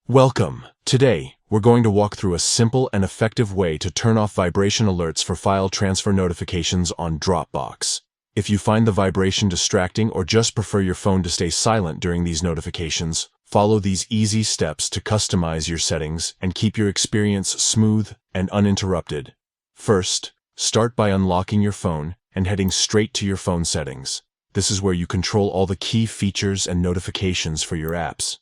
Welcome! Today, we're going to walk through a simple and effective way to turn off vibration alerts for file transfer notifications on Dropbox. If you find the vibration distracting or just prefer your phone to stay silent during these notifications, follow these easy steps to customize your settings and keep your experience smooth and uninterrupted. First, start by unlocking your phone and heading straight to your phone settings. This is where you control all the key features and notifications for your apps.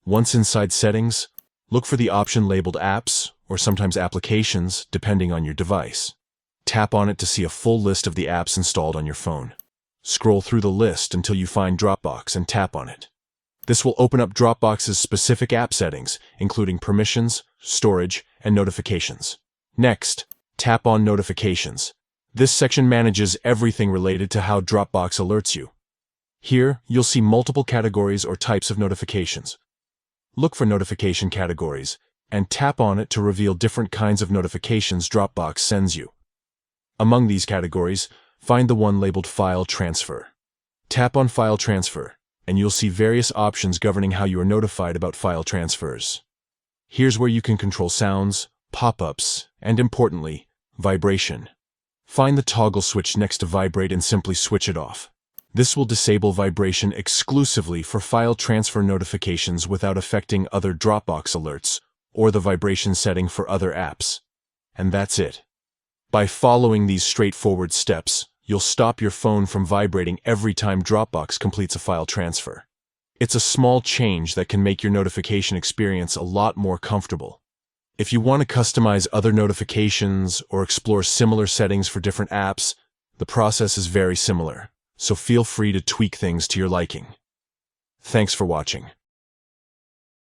Once inside settings, look for the option labeled Apps, or sometimes Applications, depending on your device. Tap on it to see a full list of the apps installed on your phone. Scroll through the list until you find Dropbox and tap on it. This will open up Dropbox's specific app settings, including permissions, storage, and notifications. Next, tap on Notifications. This section manages everything related to how Dropbox alerts you. Here, you'll see multiple categories or types of notifications. Look for notification categories and tap on it to reveal different kinds of notifications Dropbox sends you. Among these categories, find the one labeled File Transfer. Tap on File Transfer, and you'll see various options governing how you are notified about file transfers. Here's where you can control sounds, pop-ups, and importantly, vibration. Find the toggle switch next to Vibrate and simply switch it off. This will disable vibration exclusively for file transfer notifications without affecting other Dropbox alerts or the vibration setting for other apps. And that's it. By following these straightforward steps, you'll stop your phone from vibrating every time Dropbox completes a file transfer. It's a small change that can make your notification experience a lot more comfortable. If you want to customize other notifications or explore similar settings for different apps, the process is very similar. So feel free to tweak things to your liking. Thanks for watching.